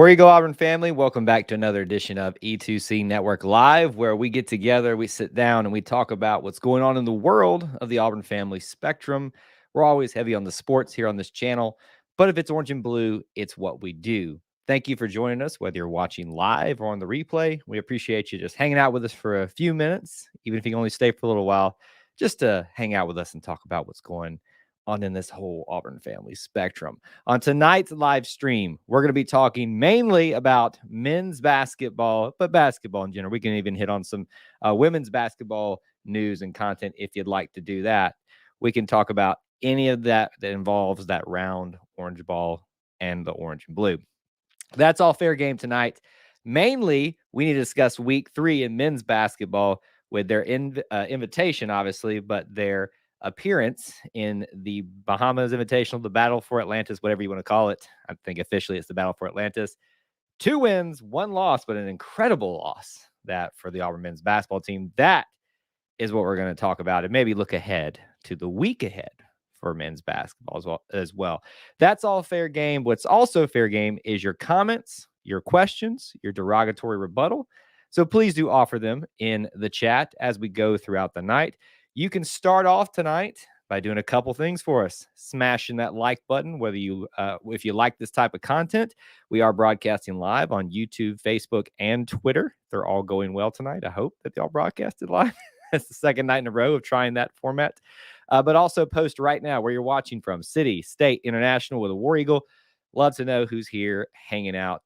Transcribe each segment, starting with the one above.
War Eagle Auburn family, welcome back to another edition of E2C Network Live, where we get together, we sit down, and we talk about what's going on in the world of the Auburn family spectrum. We're always heavy on the sports here on this channel, but if it's orange and blue, it's what we do. Thank you for joining us, whether you're watching live or on the replay. We appreciate you just hanging out with us for a few minutes, even if you can only stay for a little while, just to hang out with us and talk about what's going on in this whole Auburn family spectrum. On tonight's live stream, we're going to be talking mainly about men's basketball, but basketball in general. We can even hit on some women's basketball news and content if you'd like to do that. We can talk about any of that involves that round orange ball and the orange and blue. That's all fair game tonight. Mainly, we need to discuss week 3 in men's basketball with their invitation, obviously, but their appearance in the Bahamas Invitational, the Battle for Atlantis, whatever you want to call it. I think officially it's the Battle for Atlantis. 2 wins, 1 loss, but an incredible loss that for the Auburn men's basketball team. That is what we're going to talk about and maybe look ahead to the week ahead for men's basketball as well. That's all fair game. What's also fair game is your comments, your questions, your derogatory rebuttal. So please do offer them in the chat as we go throughout the night. You can start off tonight by doing a couple things for us. Smashing that like button, whether you if you like this type of content. We are broadcasting live on YouTube, Facebook, and Twitter. They're all going well tonight. I hope that they all broadcasted live. It's the second night in a row of trying that format. But also post right now where you're watching from, city, state, international with a War Eagle. Love to know who's here hanging out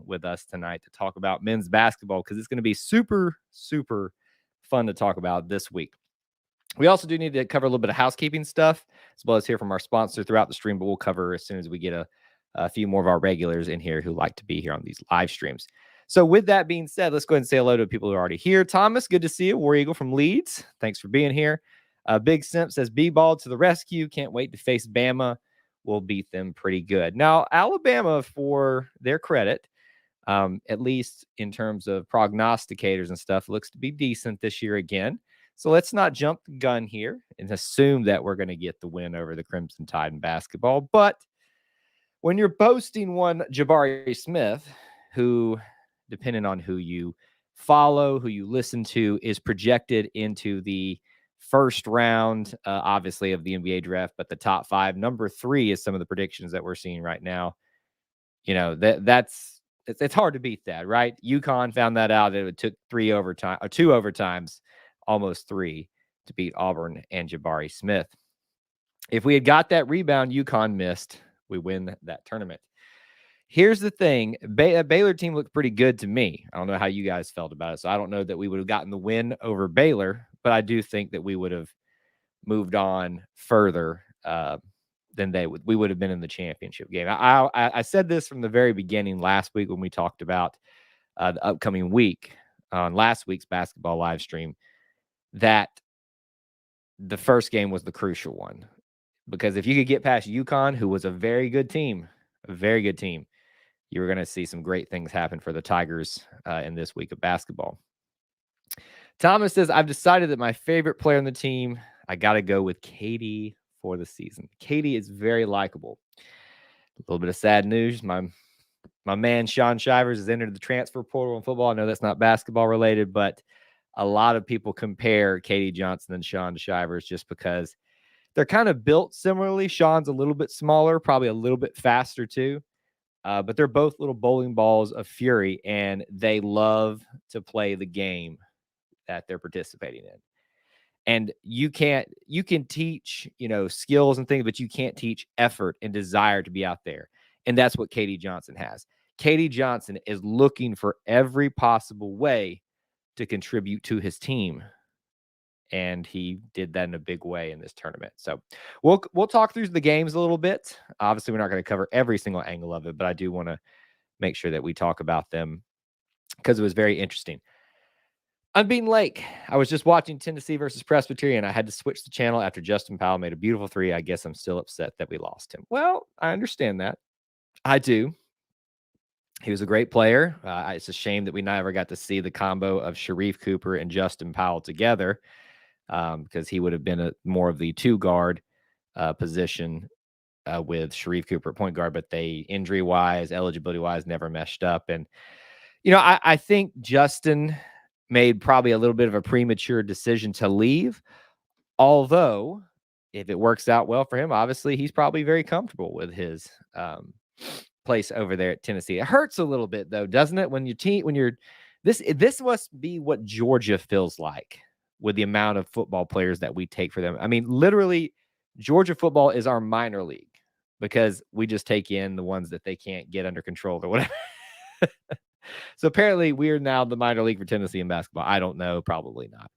with us tonight to talk about men's basketball, because it's going to be super, super fun to talk about this week. We also do need to cover a little bit of housekeeping stuff, as well as hear from our sponsor throughout the stream, but we'll cover as soon as we get a few more of our regulars in here who like to be here on these live streams. So with that being said, let's go ahead and say hello to people who are already here. Thomas, good to see you. War Eagle from Leeds. Thanks for being here. Big Simp says, B-ball to the rescue. Can't wait to face Bama. We'll beat them pretty good. Now, Alabama, for their credit, at least in terms of prognosticators and stuff, looks to be decent this year again. So let's not jump the gun here and assume that we're going to get the win over the Crimson Tide in basketball. But when you're boasting one Jabari Smith, who, depending on who you follow, who you listen to, is projected into the first round, obviously, of the NBA draft, but the top 5. Number 3 is some of the predictions that we're seeing right now. You know, it's hard to beat that, right? UConn found that out. It took 2 overtimes, almost 3, to beat Auburn and Jabari Smith. If we had got that rebound UConn missed, we win that tournament. Here's the thing. Baylor team looked pretty good to me. I don't know how you guys felt about it, so I don't know that we would have gotten the win over Baylor, but I do think that we would have moved on further than they would. We would have been in the championship game. I said this from the very beginning last week when we talked about the upcoming week on last week's basketball live stream, that the first game was the crucial one. Because if you could get past UConn, who was a very good team, you were going to see some great things happen for the Tigers in this week of basketball. Thomas says, I've decided that my favorite player on the team, I got to go with Katie for the season. Katie is very likable. A little bit of sad news. My man, Sean Shivers, has entered the transfer portal in football. I know that's not basketball related, but a lot of people compare Katie Johnson and Sean Shivers just because they're kind of built similarly. Sean's a little bit smaller, probably a little bit faster too. But they're both little bowling balls of fury, and they love to play the game that they're participating in. And you can teach, skills and things, but you can't teach effort and desire to be out there. And that's what Katie Johnson has. Katie Johnson is looking for every possible way to contribute to his team. And he did that in a big way in this tournament. So we'll talk through the games a little bit. Obviously, we're not going to cover every single angle of it, but I do want to make sure that we talk about them because it was very interesting. Unbeaten Lake. I was just watching Tennessee versus Presbyterian. I had to switch the channel after Justin Powell made a beautiful 3. I guess I'm still upset that we lost him. Well, I understand that. I do. He was a great player. It's a shame that we never got to see the combo of Sharif Cooper and Justin Powell together. Because he would have been more of the 2 guard position with Sharif Cooper at point guard, but they injury-wise, eligibility-wise, never meshed up. And, I think Justin made probably a little bit of a premature decision to leave, although if it works out well for him, obviously he's probably very comfortable with his place over there at Tennessee. It hurts a little bit though, doesn't it? When you're this must be what Georgia feels like with the amount of football players that we take for them. I mean, literally, Georgia football is our minor league because we just take in the ones that they can't get under control or whatever. So apparently we are now the minor league for Tennessee in basketball. I don't know, probably not.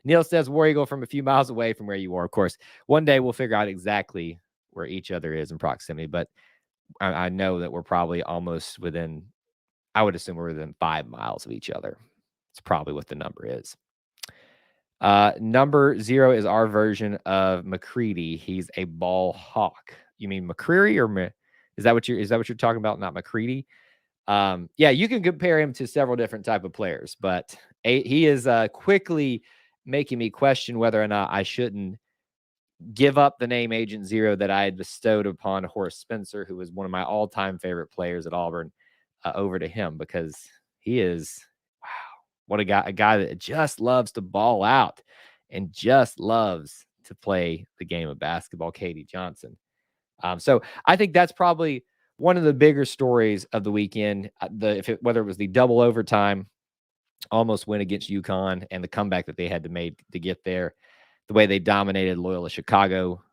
Neil says, War Eagle from a few miles away from where you are. Of course, one day we'll figure out exactly where each other is in proximity, but I know that we're probably almost within, I would assume we're within 5 miles of each other. It's probably what the number is. Number 0 is our version of McCready. He's a ball hawk. You mean McCreary or is that what you're talking about? Not McCready. Yeah, you can compare him to several different type of players, but he is quickly making me question whether or not I shouldn't give up the name Agent Zero that I had bestowed upon Horace Spencer, who was one of my all-time favorite players at Auburn, over to him, because he is, wow, what a guy that just loves to ball out and just loves to play the game of basketball, Katie Johnson. So I think that's probably one of the bigger stories of the weekend, whether it was the double overtime almost win against UConn and the comeback that they had to make to get there, the way they dominated Loyola Chicago,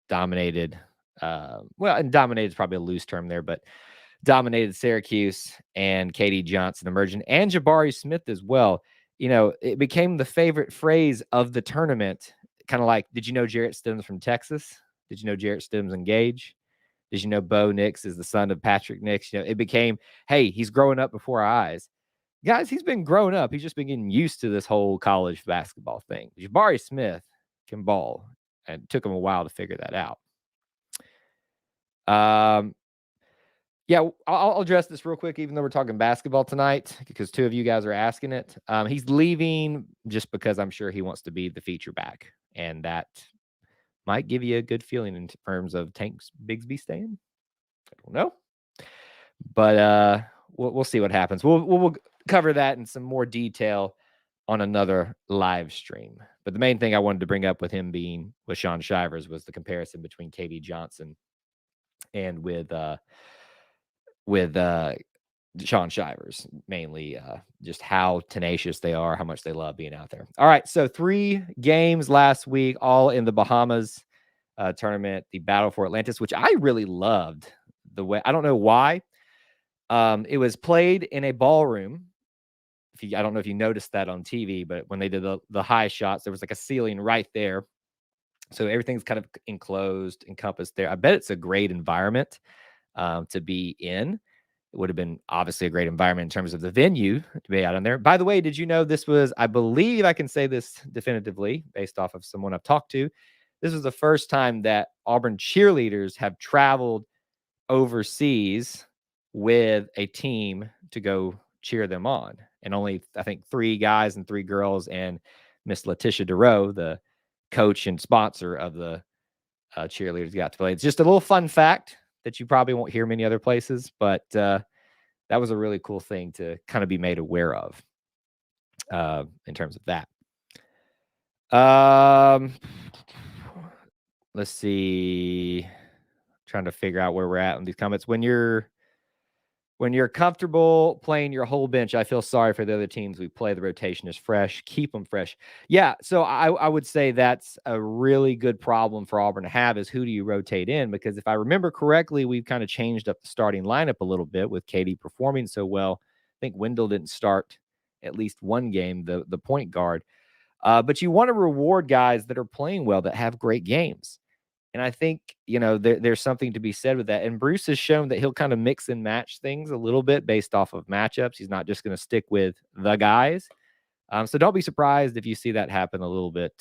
dominated, and dominated is probably a loose term there, but dominated Syracuse and Katie Johnson emerging, and Jabari Smith as well. It became the favorite phrase of the tournament, kind of like, did you know Jarrett Stidham's from Texas? Did you know Jarrett Stidham's engaged? Did you know Bo Nix is the son of Patrick Nix? It became, hey, he's growing up before our eyes. Guys, he's been growing up. He's just been getting used to this whole college basketball thing. Jabari Smith can ball, and it took him a while to figure that out. Yeah, I'll address this real quick, even though we're talking basketball tonight, because 2 of you guys are asking it. He's leaving just because I'm sure he wants to be the feature back, and that might give you a good feeling in terms of Tank Bigsby staying. I don't know, but we'll see what happens. We'll cover that in some more detail on another live stream. But the main thing I wanted to bring up with him being with Sean Shivers was the comparison between Katie Johnson and with Sean Shivers, mainly just how tenacious they are, how much they love being out there. All right, so 3 games last week, all in the Bahamas tournament, the Battle for Atlantis, which I really loved. The way, I don't know why. It was played in a ballroom. I don't know if you noticed that on TV, but when they did the high shots, there was like a ceiling right there. So everything's kind of enclosed, encompassed there. I bet it's a great environment to be in. It would have been obviously a great environment in terms of the venue to be out on there. By the way, did you know this was, I believe I can say this definitively based off of someone I've talked to, this was the first time that Auburn cheerleaders have traveled overseas with a team to go cheer them on. And only, I think, 3 guys and 3 girls and Miss Letitia DeRoe, the coach and sponsor of the cheerleaders, got to play. It's just a little fun fact that you probably won't hear many other places, but that was a really cool thing to kind of be made aware of in terms of that. Let's see. Trying to figure out where we're at in these comments. When you're comfortable playing your whole bench, I feel sorry for the other teams we play. The rotation is fresh. Keep them fresh. Yeah, so I would say that's a really good problem for Auburn to have, is who do you rotate in? Because if I remember correctly, we've kind of changed up the starting lineup a little bit with Katie performing so well. I think Wendell didn't start at least one game, the point guard. But you want to reward guys that are playing well, that have great games. And I think, there's something to be said with that. And Bruce has shown that he'll kind of mix and match things a little bit based off of matchups. He's not just going to stick with the guys. So don't be surprised if you see that happen a little bit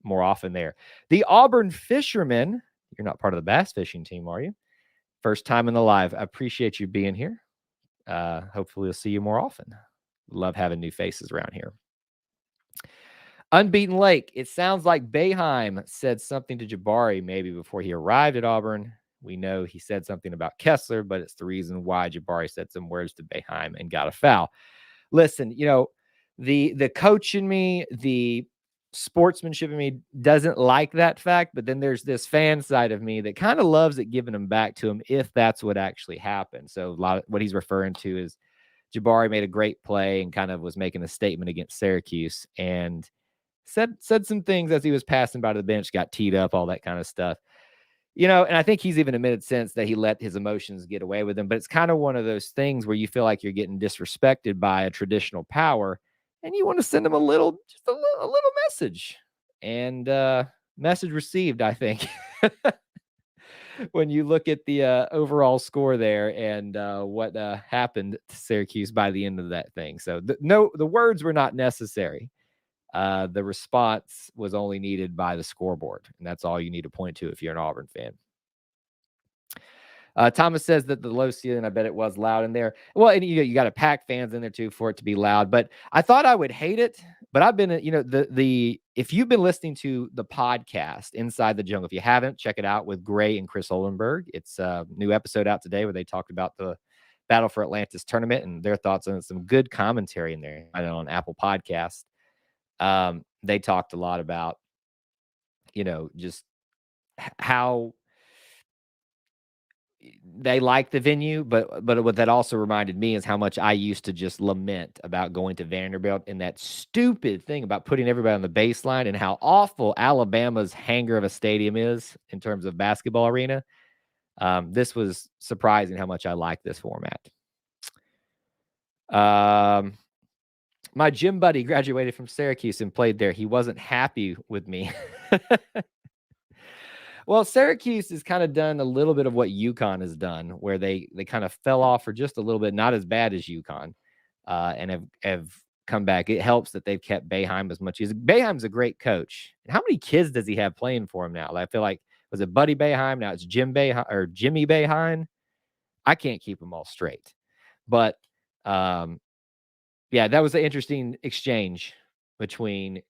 more often there. The Auburn Fishermen, you're not part of the bass fishing team, are you? First time in the live. I appreciate you being here. Hopefully we'll see you more often. Love having new faces around here. Unbeaten Lake. It sounds like Boeheim said something to Jabari maybe before he arrived at Auburn. We know he said something about Kessler, but it's the reason why Jabari said some words to Boeheim and got a foul. Listen, the coach in me, the sportsmanship in me doesn't like that fact, but then there's this fan side of me that kind of loves it giving them back to him if that's what actually happened. So a lot of what he's referring to is Jabari made a great play and kind of was making a statement against Syracuse and said some things as he was passing by the bench, got teed up, all that kind of stuff. And I think he's even admitted since that he let his emotions get away with him. But it's kind of one of those things where you feel like you're getting disrespected by a traditional power, and you want to send him a little message. And message received, I think, when you look at the overall score there and what happened to Syracuse by the end of that thing. So the words were not necessary. The response was only needed by the scoreboard, and that's all you need to point to if you're an Auburn fan. Thomas says that the low ceiling, I bet it was loud in there. Well, and you got to pack fans in there too for it to be loud. But I thought I would hate it. But I've been, if you've been listening to the podcast Inside the Jungle, if you haven't, check it out with Gray and Chris Olenberg. It's a new episode out today where they talked about the Battle for Atlantis tournament and their thoughts on it. Some good commentary in there. I know on Apple Podcast. They talked a lot about, just how they like the venue, but what that also reminded me is how much I used to just lament about going to Vanderbilt and that stupid thing about putting everybody on the baseline and how awful Alabama's hangar of a stadium is in terms of basketball arena. This was surprising how much I like this format. My gym buddy graduated from Syracuse and played there. He wasn't happy with me. Well, Syracuse has kind of done a little bit of what UConn has done, where they kind of fell off for just a little bit, not as bad as UConn, and have come back. It helps that they've kept Boeheim as much as Boeheim's a great coach. And how many kids does he have playing for him now? I feel like, was it Buddy Boeheim? Now it's Jim Boeheim or Jimmy Boeheim. I can't keep them all straight, but yeah, that was an interesting exchange between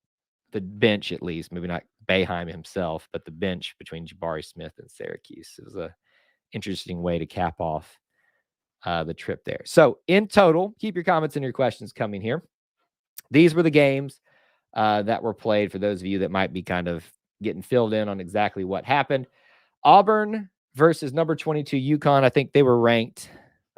the bench, at least, maybe not Boeheim himself, but the bench between Jabari Smith and Syracuse. It was an interesting way to cap off the trip there. So in total, keep your comments and your questions coming here. These were the games that were played for those of you that might be kind of getting filled in on exactly what happened. Auburn versus number 22 UConn. I think they were ranked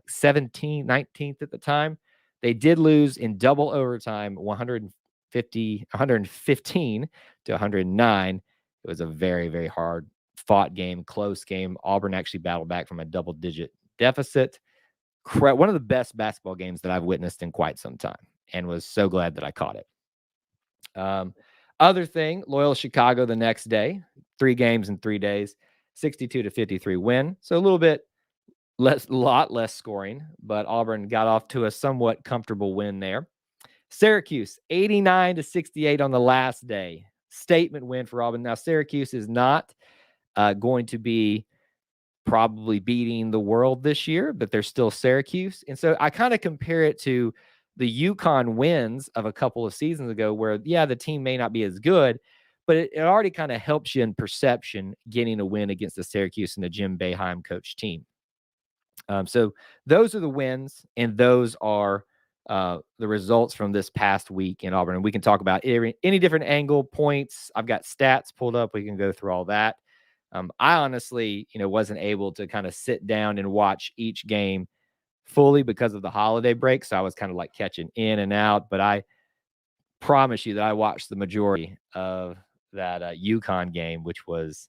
17th, 19th at the time. They did lose in double overtime, 115 to 109. It was a very, very hard fought game, close game. Auburn actually battled back from a double-digit deficit. One of the best basketball games that I've witnessed in quite some time, and was so glad that I caught it. Other thing, Loyola Chicago the next day, 3 games in 3 days, 62-53 win. So a little bit lot less scoring, but Auburn got off to a somewhat comfortable win there. Syracuse, 89-68 on the last day. Statement win for Auburn. Now, Syracuse is not going to be probably beating the world this year, but they're still Syracuse. And so I kind of compare it to the UConn wins of a couple of seasons ago where, yeah, the team may not be as good, but it already kind of helps you in perception getting a win against the Syracuse and the Jim Boeheim coach team. So those are the wins, and those are the results from this past week in Auburn. And we can talk about any different angle, points. I've got stats pulled up. We can go through all that. I honestly, wasn't able to kind of sit down and watch each game fully because of the holiday break. So I was kind of like catching in and out. But I promise you that I watched the majority of that UConn game, which was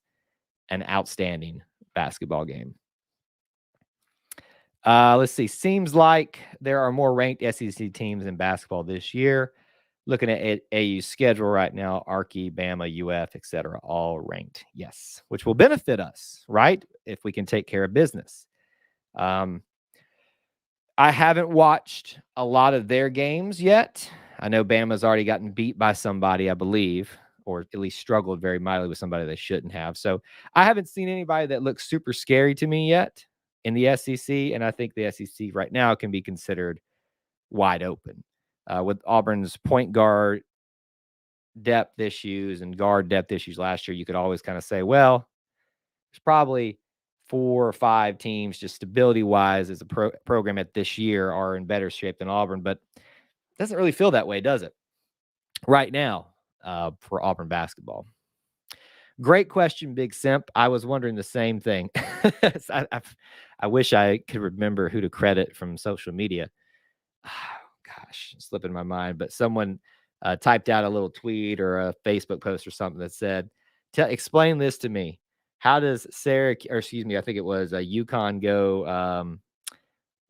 an outstanding basketball game. Let's see. Seems like there are more ranked SEC teams in basketball this year. Looking at AU's schedule right now, Arky, Bama, UF, etc., all ranked. Yes, which will benefit us, right? If we can take care of business. I haven't watched a lot of their games yet. I know Bama's already gotten beat by somebody, I believe, or at least struggled very mightily with somebody they shouldn't have. So I haven't seen anybody that looks super scary to me yet in the SEC, and I think the SEC right now can be considered wide open. With Auburn's point guard depth issues and guard depth issues last year, you could always kind of say, well, there's probably 4 or 5 teams just stability-wise as a program at this year are in better shape than Auburn, but it doesn't really feel that way, does it? Right now, for Auburn basketball. Great question, Big Simp. I was wondering the same thing. I wish I could remember who to credit from social media. Oh, gosh, it's slipping my mind, but someone typed out a little tweet or a Facebook post or something that said, explain this to me. How does Syracuse, or excuse me, I think it was UConn go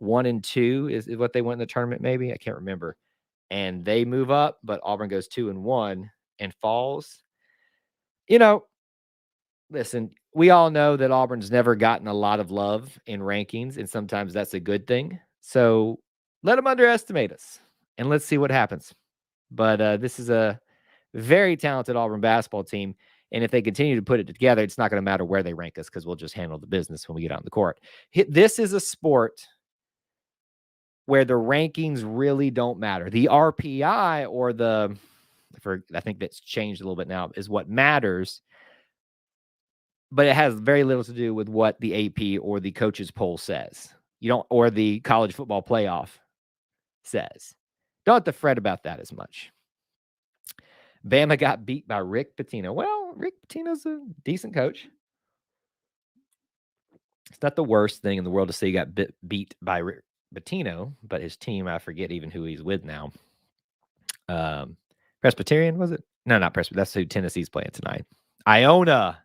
1-2 is what they went in the tournament, maybe? I can't remember. And they move up, but Auburn goes 2-1 and falls. You know, listen, we all know that Auburn's never gotten a lot of love in rankings, and sometimes that's a good thing. So let them underestimate us, and let's see what happens. But this is a very talented Auburn basketball team, and if they continue to put it together, it's not going to matter where they rank us because we'll just handle the business when we get on the court. This is a sport where the rankings really don't matter. The RPI or I think that's changed a little bit now, is what matters. But it has very little to do with what the AP or the coaches poll says. Or the college football playoff says. Don't have to fret about that as much. Bama got beat by Rick Pitino. Well, Rick Pitino's a decent coach. It's not the worst thing in the world to say he got beat by Rick Pitino, but his team, I forget even who he's with now. Presbyterian, was it? No, not Presbyterian. That's who Tennessee's playing tonight. Iona.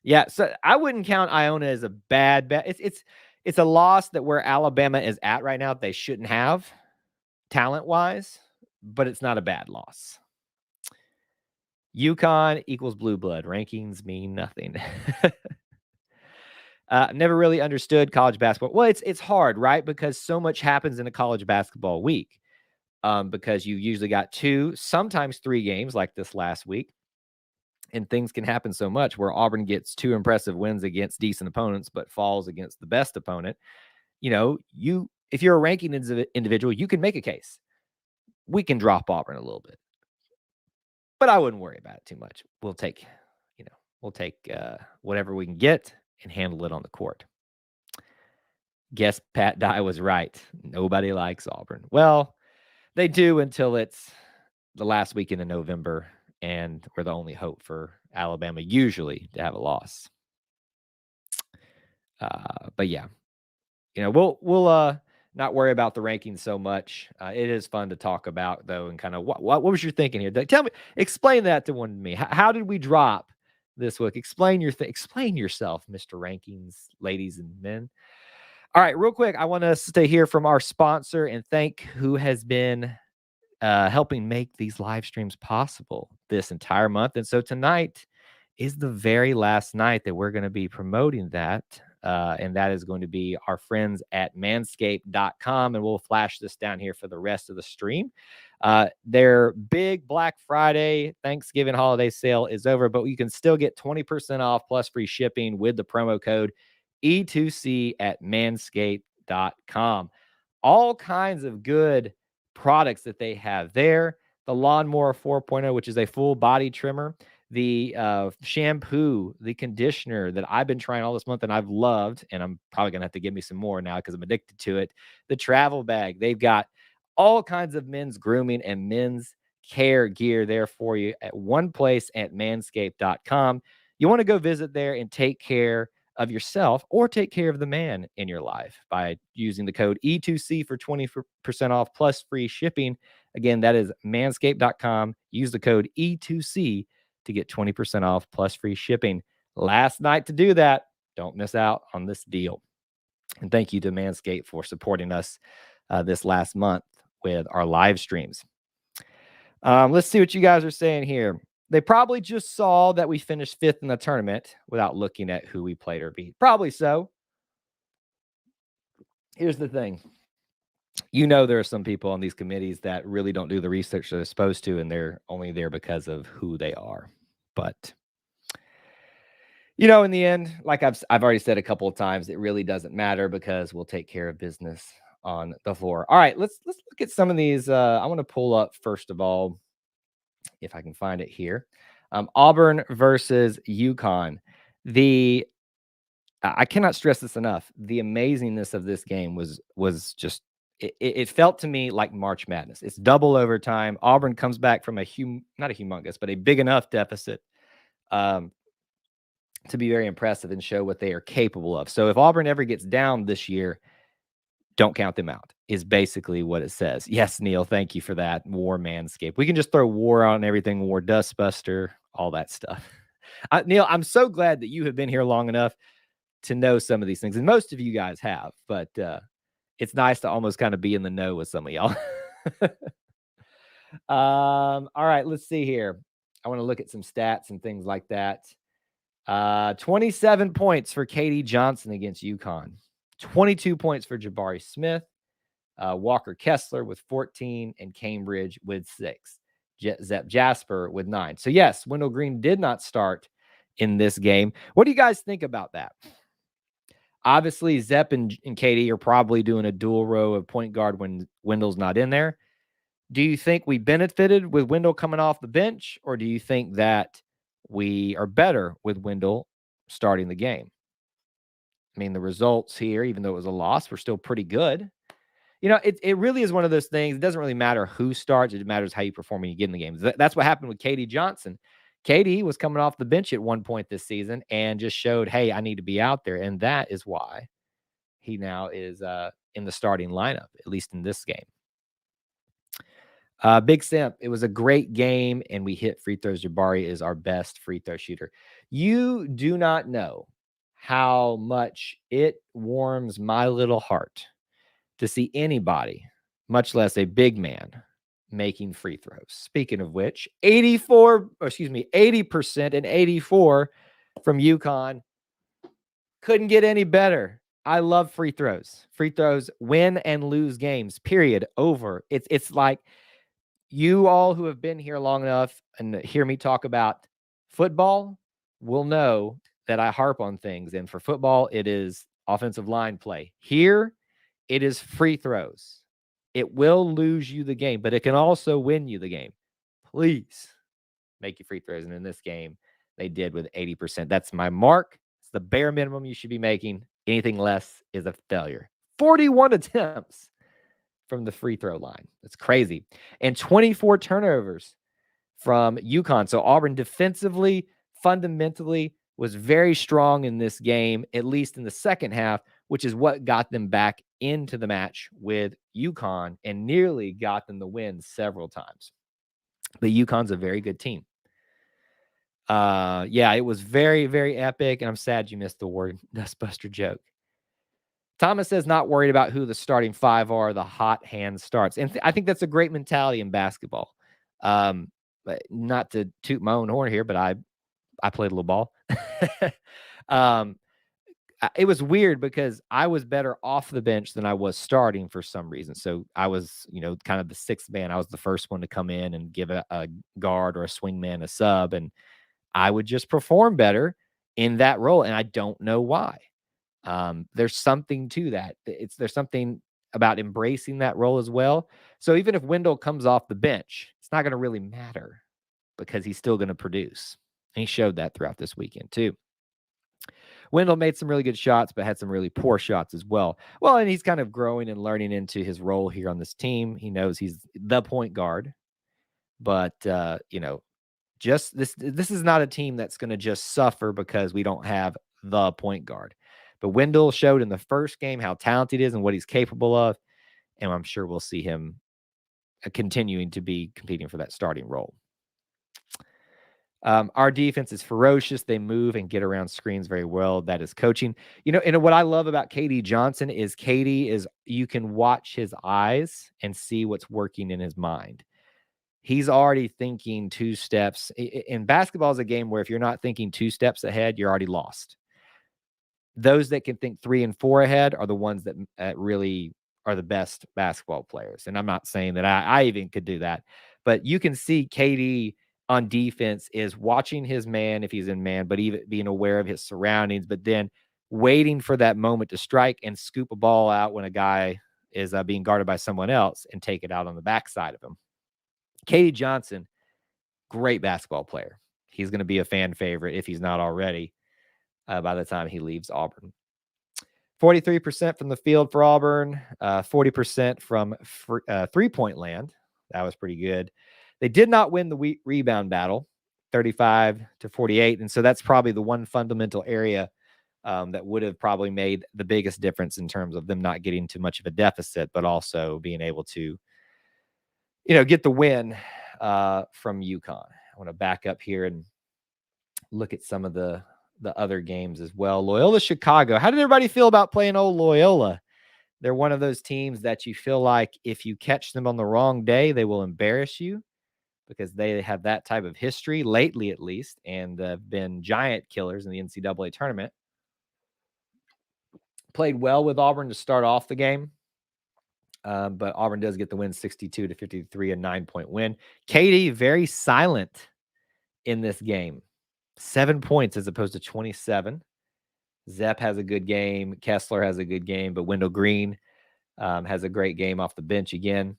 Yeah, so I wouldn't count Iona as a bad bet. It's a loss that where Alabama is at right now, they shouldn't have talent-wise, but it's not a bad loss. UConn equals blue blood. Rankings mean nothing. Never really understood college basketball. Well, it's hard, right? Because so much happens in a college basketball week. Because you usually got 2, sometimes 3 games like this last week. And things can happen so much where Auburn gets 2 impressive wins against decent opponents, but falls against the best opponent. If you're a ranking individual, you can make a case. We can drop Auburn a little bit, but I wouldn't worry about it too much. We'll take whatever we can get and handle it on the court. Guess Pat Dye was right. Nobody likes Auburn. Well, they do until it's the last weekend in November, and we're the only hope for Alabama usually to have a loss. But yeah, we'll not worry about the rankings so much. It is fun to talk about though, and kind of what was your thinking here? Tell me, explain that to me. How did we drop this week? Explain yourself, Mr. Rankings, ladies and men. All right, real quick, I want us to hear from our sponsor and thank who has been helping make these live streams possible this entire month. And so tonight is the very last night that we're going to be promoting that. And that is going to be our friends at manscaped.com. And we'll flash this down here for the rest of the stream. Their big Black Friday Thanksgiving holiday sale is over, but you can still get 20% off plus free shipping with the promo code E2C at manscaped.com. All kinds of good products that they have there. The Lawnmower 4.0, which is a full body trimmer. The shampoo, the conditioner that I've been trying all this month and I've loved, and I'm probably going to have to get me some more now because I'm addicted to it. The travel bag. They've got all kinds of men's grooming and men's care gear there for you at one place at manscaped.com. You want to go visit there and take care of yourself or take care of the man in your life by using the code E2C for 20% off plus free shipping. Again, that is manscaped.com. Use the code E2C to get 20% off plus free shipping. Last night to do that. Don't miss out on this deal. And thank you to Manscaped for supporting us this last month with our live streams. Let's see what you guys are saying here. They probably just saw that we finished 5th in the tournament without looking at who we played or beat. Probably so. Here's the thing. There are some people on these committees that really don't do the research they're supposed to, and they're only there because of who they are. But, in the end, like I've already said a couple of times, it really doesn't matter because we'll take care of business on the floor. All right, let's look at some of these. I want to pull up, first of all, if I can find it here. Auburn versus UConn. I cannot stress this enough. The amazingness of this game was just it felt to me like March Madness. It's double overtime. Auburn comes back from not a humongous, but a big enough deficit to be very impressive and show what they are capable of. So if Auburn ever gets down this year, don't count them out, is basically what it says. Yes, Neil, thank you for that. War Manscaped. We can just throw war on everything, war dustbuster, all that stuff. Neil, I'm so glad that you have been here long enough to know some of these things. And most of you guys have, but it's nice to almost kind of be in the know with some of y'all. All right, let's see here. I want to look at some stats and things like that. 27 points for Katie Johnson against UConn. 22 points for Jabari Smith. Walker Kessler with 14 and Cambridge with 6. Zep Jasper with 9. So yes, Wendell Green did not start in this game. What do you guys think about that? Obviously, Zep and Katie are probably doing a dual row of point guard when Wendell's not in there. Do you think we benefited with Wendell coming off the bench, or do you think that we are better with Wendell starting the game? I mean, the results here, even though it was a loss, were still pretty good. You know, it really is one of those things. It doesn't really matter who starts. It matters how you perform when you get in the game. That's what happened with Katie Johnson. Katie was coming off the bench at one point this season and just showed, hey, I need to be out there. And that is why he now is in the starting lineup, at least in this game. Big Simp, it was a great game, and we hit free throws. Jabari is our best free throw shooter. You do not know how much it warms my little heart to see anybody, much less a big man, making free throws. Speaking of which, 80% and 84 from UConn. Couldn't get any better. I love free throws. Free throws win and lose games, period. Over. It's like you all who have been here long enough and hear me talk about football will know that I harp on things. And for football, it is offensive line play. Here, it is free throws. It will lose you the game, but it can also win you the game. Please make your free throws. And in this game, they did with 80%. That's my mark. It's the bare minimum you should be making. Anything less is a failure. 41 attempts from the free throw line. That's crazy. And 24 turnovers from UConn. So Auburn defensively, fundamentally, was very strong in this game, at least in the second half, which is what got them back into the match with UConn and nearly got them the win several times. But UConn's a very good team. Yeah, it was very, very epic, and I'm sad you missed the word dustbuster joke. Thomas says not worried about who the starting 5 are. The hot hand starts. And I think that's a great mentality in basketball. But not to toot my own horn here, but I played a little ball. It was weird because I was better off the bench than I was starting for some reason. So I was, kind of the sixth man. I was the first one to come in and give a guard or a swingman a sub. And I would just perform better in that role. And I don't know why. There's something to that. There's something about embracing that role as well. So even if Wendell comes off the bench, it's not going to really matter because he's still going to produce. And he showed that throughout this weekend too. Wendell made some really good shots, but had some really poor shots as well. Well, and he's kind of growing and learning into his role here on this team. He knows he's the point guard, but just this is not a team that's going to just suffer because we don't have the point guard. But Wendell showed in the first game how talented he is and what he's capable of, and I'm sure we'll see him continuing to be competing for that starting role. Our defense is ferocious. They move and get around screens very well. That is coaching. And what I love about Katie Johnson is you can watch his eyes and see what's working in his mind. He's already thinking 2 steps. In basketball is a game where if you're not thinking 2 steps ahead, you're already lost. Those that can think 3 and 4 ahead are the ones that really are the best basketball players. And I'm not saying that I even could do that, but you can see KD on defense is watching his man if he's in man, but even being aware of his surroundings, but then waiting for that moment to strike and scoop a ball out when a guy is being guarded by someone else and take it out on the backside of him. Katie Johnson Great basketball player. He's going to be a fan favorite if he's not already by the time he leaves Auburn. 43% from the field for Auburn, 40% from three-point land. That was pretty good. They did not win the rebound battle, 35-48. And so that's probably the one fundamental area that would have probably made the biggest difference in terms of them not getting too much of a deficit, but also being able to, get the win from UConn. I want to back up here and look at some of the other games as well. Loyola Chicago. How did everybody feel about playing old Loyola? They're one of those teams that you feel like if you catch them on the wrong day, they will embarrass you because they have that type of history lately, at least, and have been giant killers in the NCAA tournament. Played well with Auburn to start off the game. But Auburn does get the win 62-53, a 9-point win. Katie, very silent in this game. 7 points as opposed to 27. Zepp has a good game. Kessler has a good game, but Wendell Green has a great game off the bench again.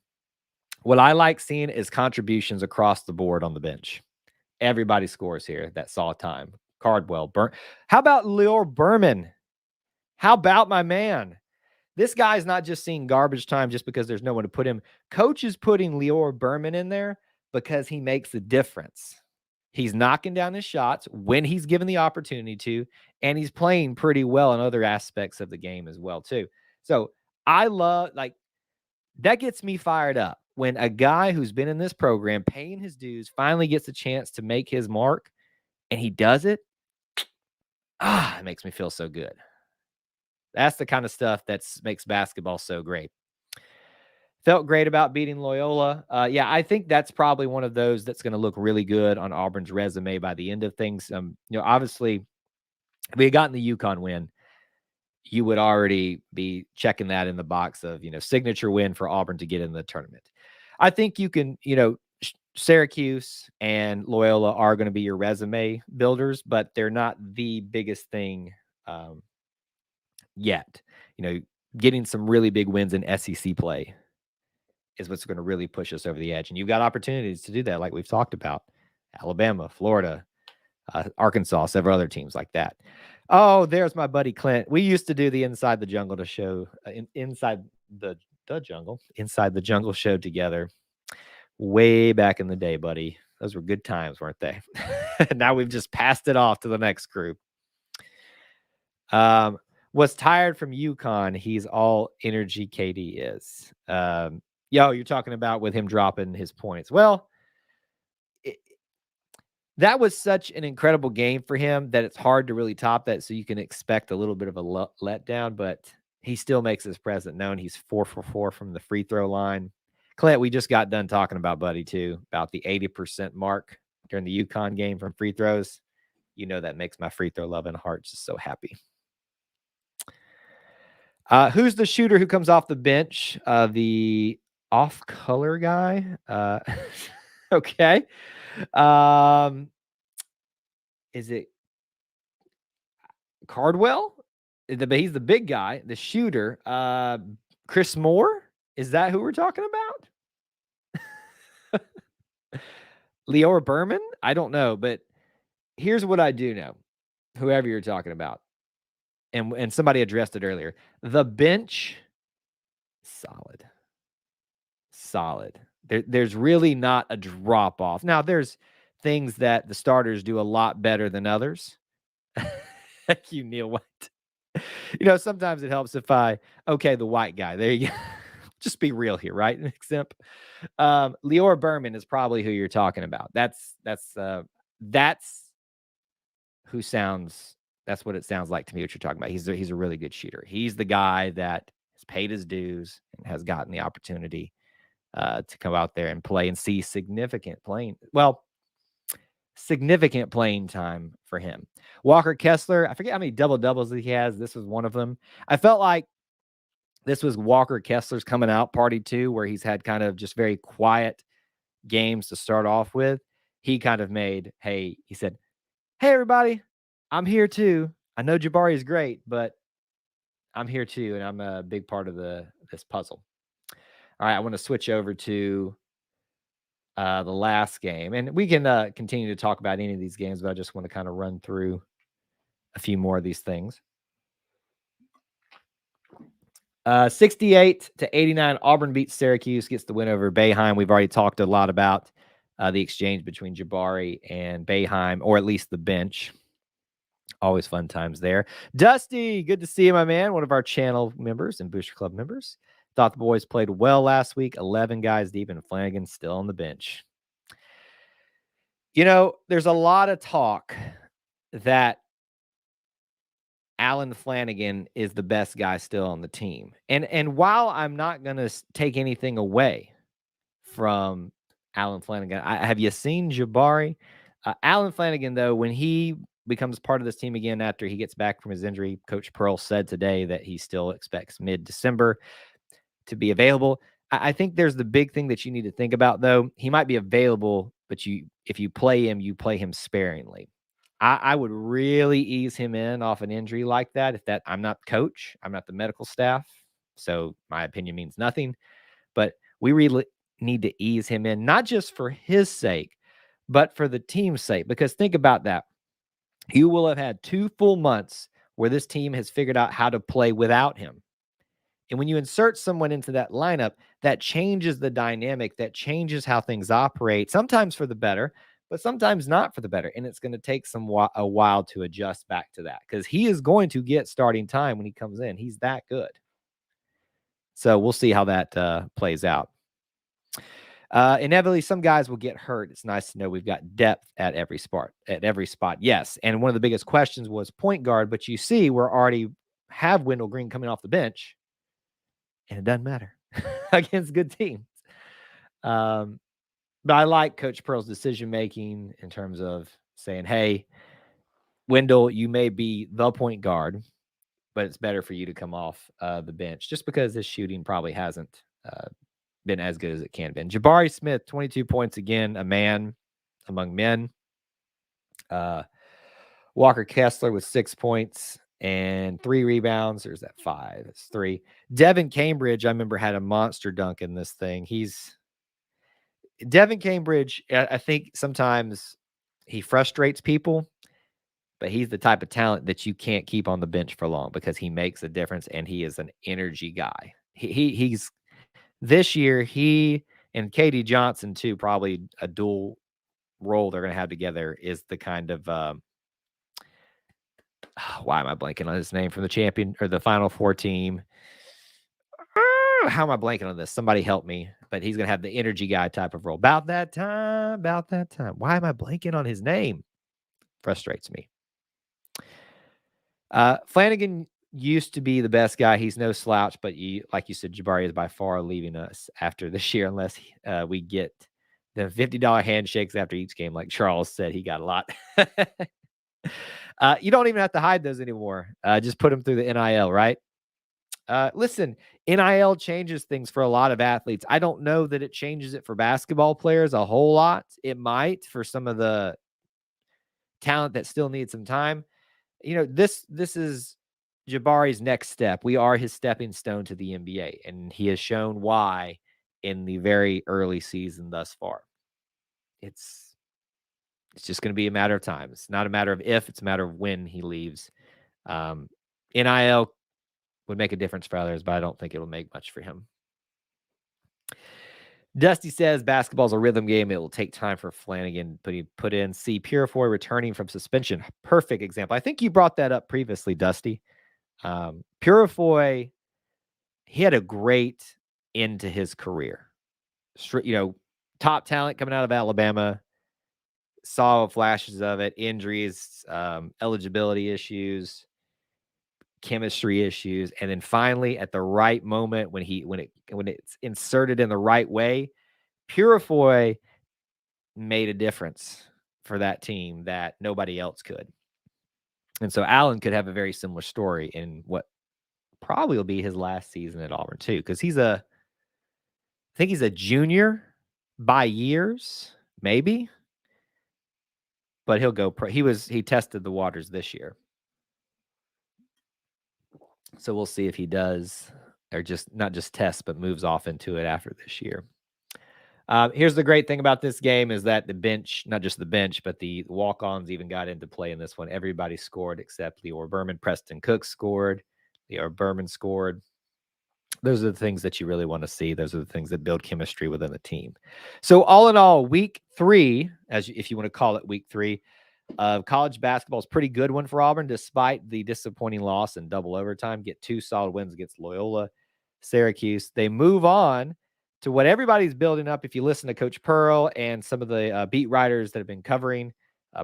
What I like seeing is contributions across the board on the bench. Everybody scores here that saw time. Cardwell, How about Lior Berman? How about my man? This guy's not just seeing garbage time just because there's no one to put him. Coach is putting Lior Berman in there because he makes a difference. He's knocking down his shots when he's given the opportunity to, and he's playing pretty well in other aspects of the game as well, too. So I love, that gets me fired up when a guy who's been in this program paying his dues finally gets a chance to make his mark and he does it. It makes me feel so good. That's the kind of stuff that makes basketball so great. Felt great about beating Loyola. I think that's probably one of those that's going to look really good on Auburn's resume by the end of things. Obviously, if we had gotten the UConn win, you would already be checking that in the box of, signature win for Auburn to get in the tournament. I think you can, Syracuse and Loyola are going to be your resume builders, but they're not the biggest thing yet. Getting some really big wins in SEC play is what's going to really push us over the edge. And you've got opportunities to do that, like we've talked about. Alabama, Florida, Arkansas, several other teams like that. Oh, there's my buddy Clint. We used to do the Inside the Jungle show, Inside the Jungle show together way back in the day, buddy. Those were good times, weren't they? Now we've just passed it off to the next group. Was tired from UConn. He's all energy KD is. You're talking about with him dropping his points. Well, that was such an incredible game for him that it's hard to really top that. So you can expect a little bit of a letdown, but he still makes his presence known. He's 4 for 4 from the free throw line. Clint, we just got done talking about Buddy too, about the 80% mark during the UConn game from free throws. That makes my free throw loving heart just so happy. Who's the shooter who comes off the bench? The off-color guy. Okay. Is it Cardwell? He's the big guy, the shooter. Chris Moore? Is that who we're talking about? Lior Berman? I don't know, but here's what I do know. Whoever you're talking about. And somebody addressed it earlier. The bench, solid. There's really not a drop off. Now, there's things that the starters do a lot better than others. Thank you, Neil White. Sometimes it helps if the white guy. There you go. Just be real here, right? Except Lior Berman is probably who you're talking about. That's who sounds. That's what it sounds like to me. What you're talking about. He's a really good shooter. He's the guy that has paid his dues and has gotten the opportunity to come out there and play and see significant playing time for him. Walker Kessler, I forget how many double-doubles he has. This was one of them. I felt like this was Walker Kessler's coming out party too, where he's had kind of just very quiet games to start off with. He kind of he said, "Hey, everybody, I'm here too. I know Jabari is great, but I'm here too, and I'm a big part of this puzzle." All right, I want to switch over to the last game. And we can continue to talk about any of these games, but I just want to kind of run through a few more of these things. 68-89, Auburn beats Syracuse, gets the win over Boeheim. We've already talked a lot about the exchange between Jabari and Boeheim, or at least the bench. Always fun times there. Dusty, good to see you, my man. One of our channel members and Booster Club members. Thought the boys played well last week. 11 guys deep, and Flanagan still on the bench. There's a lot of talk that Alan Flanagan is the best guy still on the team. And while I'm not going to take anything away from Alan Flanagan, have you seen Jabari? Alan Flanagan, though, when he becomes part of this team again after he gets back from his injury, Coach Pearl said today that he still expects mid-December to be available. I think there's the big thing that you need to think about, though. He might be available, but if you play him sparingly. I would really ease him in off an injury like that. I'm not coach, I'm not the medical staff, so my opinion means nothing. But we really need to ease him in, not just for his sake, but for the team's sake. Because think about that. You will have had 2 full months where this team has figured out how to play without him. And when you insert someone into that lineup, that changes the dynamic, that changes how things operate, sometimes for the better, but sometimes not for the better. And it's going to take a while to adjust back to that because he is going to get starting time when he comes in. He's that good. So we'll see how that plays out. Inevitably, some guys will get hurt. It's nice to know we've got depth at every spot. Yes. And one of the biggest questions was point guard, but you see, we're already have Wendell Green coming off the bench. And it doesn't matter against good teams. But I like Coach Pearl's decision-making in terms of saying, hey, Wendell, you may be the point guard, but it's better for you to come off the bench just because this shooting probably hasn't been as good as it can have been. Jabari Smith, 22 points again, a man among men. Walker Kessler with 6 points and 3 rebounds. There's that 5. It's 3. Devin Cambridge, I remember, had a monster dunk in this thing. Devin Cambridge, I think sometimes he frustrates people, but he's the type of talent that you can't keep on the bench for long because he makes a difference and he is an energy guy. He's this year, he and KD Johnson too, probably a dual role they're going to have together, is the kind of why am I blanking on his name from the champion or the Final Four team? How am I blanking on this? Somebody help me. But he's going to have the energy guy type of role. About that time. Why am I blanking on his name? Frustrates me. Flanagan used to be the best guy. He's no slouch, but like you said, Jabari is by far leaving us after this year unless we get the $50 handshakes after each game. Like Charles said, he got a lot. You don't even have to hide those anymore. Just put them through the NIL, right? Listen, NIL changes things for a lot of athletes. I don't know that it changes it for basketball players a whole lot. It might for some of the talent that still needs some time. This is Jabari's next step. We are his stepping stone to the NBA, and he has shown why in the very early season thus far. It's just going to be a matter of time. It's not a matter of if, it's a matter of when he leaves. NIL would make a difference for others, but I don't think it'll make much for him. Dusty says basketball's a rhythm game. It will take time for Flanagan to put in. See, Purifoy returning from suspension. Perfect example. I think you brought that up previously, Dusty. Purifoy, he had a great end to his career. Top talent coming out of Alabama. Saw flashes of it. Injuries, eligibility issues, chemistry issues, and then finally at the right moment when it's inserted in the right way, Purifoy made a difference for that team that nobody else could. And so Allen could have a very similar story in what probably will be his last season at Auburn too, because I think he's a junior by years, maybe, but he'll go pro. He tested the waters this year. So we'll see if he does, or just not just test, but moves off into it after this year. Here's the great thing about this game is that the bench, not just the bench, but the walk-ons even got into play in this one. Everybody scored except Leor Berman. Preston Cook scored. Leor Berman scored. Those are the things that you really want to see. Those are the things that build chemistry within the team. So all in all, week 3, if you want to call it week 3, of college basketball is a pretty good one for Auburn, despite the disappointing loss in double overtime. Get 2 solid wins against Loyola, Syracuse. They move on to what everybody's building up. If you listen to Coach Pearl and some of the beat writers that have been covering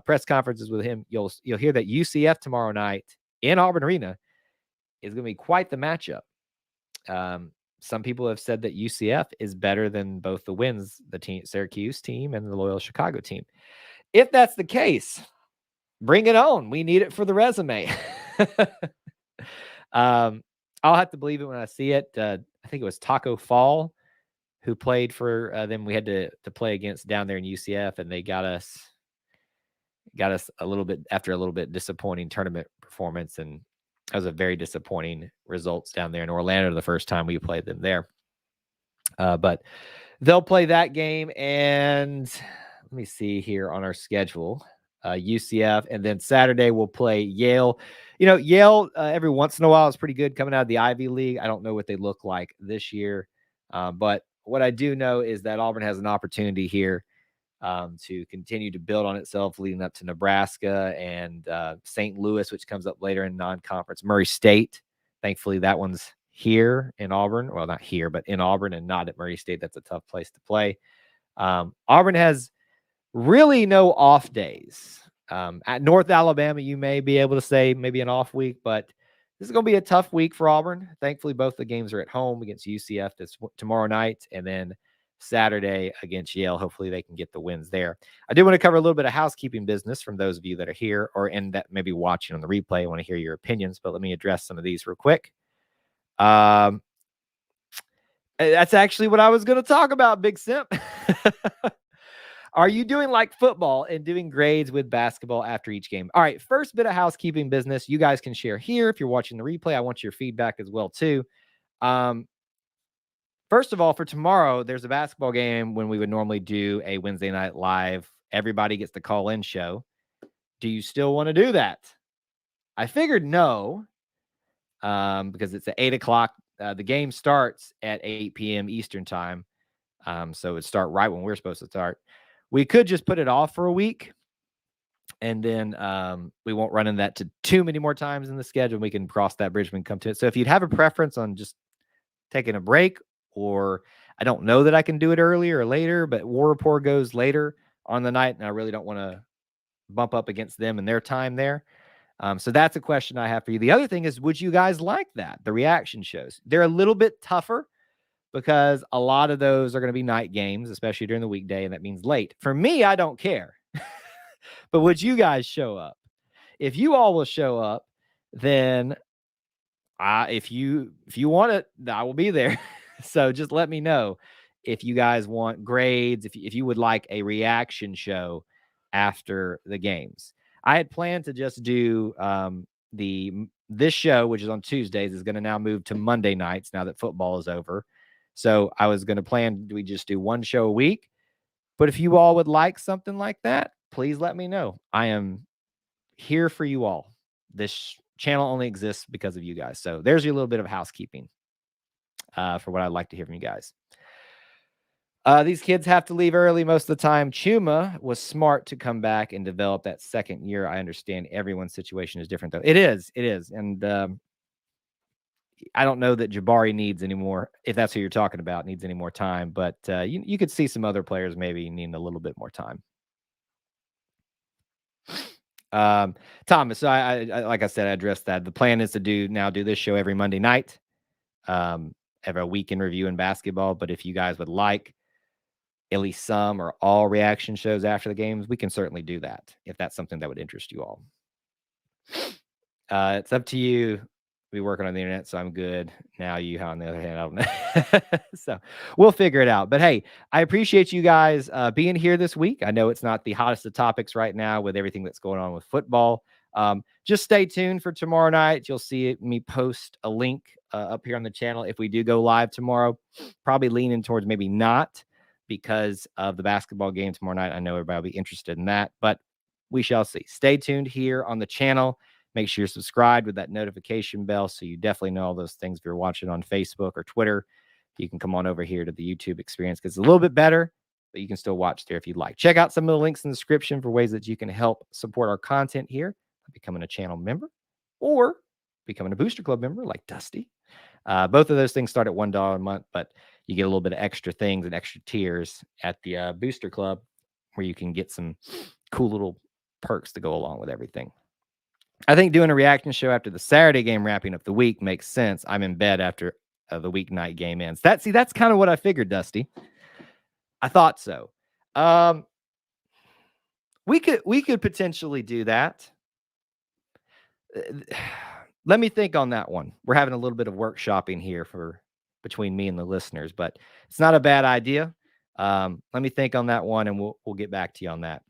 press conferences with him, you'll hear that UCF tomorrow night in Auburn Arena is going to be quite the matchup. Some people have said that UCF is better than both the wins, the Syracuse team and the Loyola Chicago team. If that's the case, bring it on. We need it for the resume. I'll have to believe it when I see it. I think it was Taco Fall who played for them. We had to play against down there in UCF, and they got us a little bit after a little bit disappointing tournament performance, and that was a very disappointing results down there in Orlando the first time we played them there. But they'll play that game, and let me see here on our schedule. UCF, and then Saturday we'll play Yale. Yale every once in a while is pretty good coming out of the Ivy League. I don't know what they look like this year, but what I do know is that Auburn has an opportunity here to continue to build on itself leading up to Nebraska and St. Louis, which comes up later in non-conference. Murray State, thankfully that one's here in Auburn. Well, not here, but in Auburn and not at Murray State. That's a tough place to play. Auburn has really no off days. At North Alabama, you may be able to say maybe an off week, but this is going to be a tough week for Auburn. Thankfully, both the games are at home against UCF tomorrow night, and then Saturday against Yale. Hopefully they can get the wins there. I do want to cover a little bit of housekeeping business from those of you that are here and that may be watching on the replay. I want to hear your opinions, but let me address some of these real quick. That's actually what I was going to talk about, Big Simp. Are you doing like football and doing grades with basketball after each game? All right, first bit of housekeeping business. You guys can share here. If you're watching the replay, I want your feedback as well, too. First of all, for tomorrow, there's a basketball game when we would normally do a Wednesday night live. Everybody gets the call-in show. Do you still want to do that? I figured no, because it's at 8 o'clock. The game starts at 8 p.m. Eastern time, so it start right when we're supposed to start. We could just put it off for a week, and then we won't run in that to too many more times in the schedule. We can cross that bridge when we come to it. So if you'd have a preference on just taking a break, or I don't know that I can do it earlier or later, but War Report goes later on the night, and I really don't want to bump up against them and their time there. So that's a question I have for you. The other thing is, would you guys like that? The reaction shows. They're a little bit tougher because a lot of those are going to be night games, especially during the weekday, and that means late. For me, I don't care. But would you guys show up? If you all will show up, then if you want it, I will be there. So just let me know if you guys want grades, if you would like a reaction show after the games. I had planned to just do this show, which is on Tuesdays, is going to now move to Monday nights now that football is over. So I was going to plan, we just do one show a week. But if you all would like something like that, please let me know. I am here for you all. This channel only exists because of you guys. So there's your little bit of housekeeping for what I'd like to hear from you guys. These kids have to leave early most of the time. Chuma was smart to come back and develop that second year. I understand everyone's situation is different, though. It is. And I don't know that Jabari needs any more, if that's who you're talking about, needs any more time. But you could see some other players maybe needing a little bit more time. Thomas, so I like I said, I addressed that. The plan is to do this show every Monday night, have a week in review in basketball. But if you guys would like at least some or all reaction shows after the games, we can certainly do that if that's something that would interest you all. It's up to you. We're working on the internet, so I'm good. Now you, on the other hand, I don't know. So we'll figure it out. But hey, I appreciate you guys being here this week. I know it's not the hottest of topics right now with everything that's going on with football. Just stay tuned for tomorrow night. You'll see me post a link up here on the channel if we do go live tomorrow. Probably leaning towards maybe not, because of the basketball game tomorrow night. I know everybody will be interested in that, but we shall see. Stay tuned here on the channel. Make sure you're subscribed with that notification bell so you definitely know all those things. If you're watching on Facebook or Twitter, you can come on over here to the YouTube experience because it's a little bit better, but you can still watch there if you'd like. Check out some of the links in the description for ways that you can help support our content here, becoming a channel member or becoming a Booster Club member like Dusty. Both of those things start at $1 a month, but you get a little bit of extra things and extra tiers at the Booster Club where you can get some cool little perks to go along with everything. I think doing a reaction show after the Saturday game wrapping up the week makes sense. I'm in bed after the weeknight game ends. That's kind of what I figured, Dusty. I thought so. We could potentially do that. Let me think on that one. We're having a little bit of workshopping here between me and the listeners, but it's not a bad idea. Let me think on that one, and we'll get back to you on that.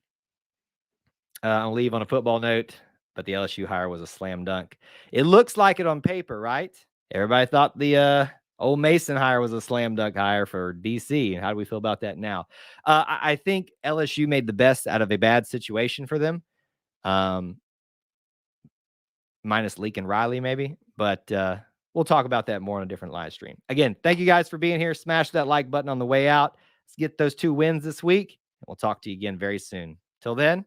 I'll leave on a football note, but the LSU hire was a slam dunk. It looks like it on paper, right? Everybody thought the old Mason hire was a slam dunk hire for DC. How do we feel about that now? I think LSU made the best out of a bad situation for them. Minus Leak and Riley, maybe. But we'll talk about that more on a different live stream. Again, thank you guys for being here. Smash that like button on the way out. Let's get those 2 wins this week. And we'll talk to you again very soon. Till then,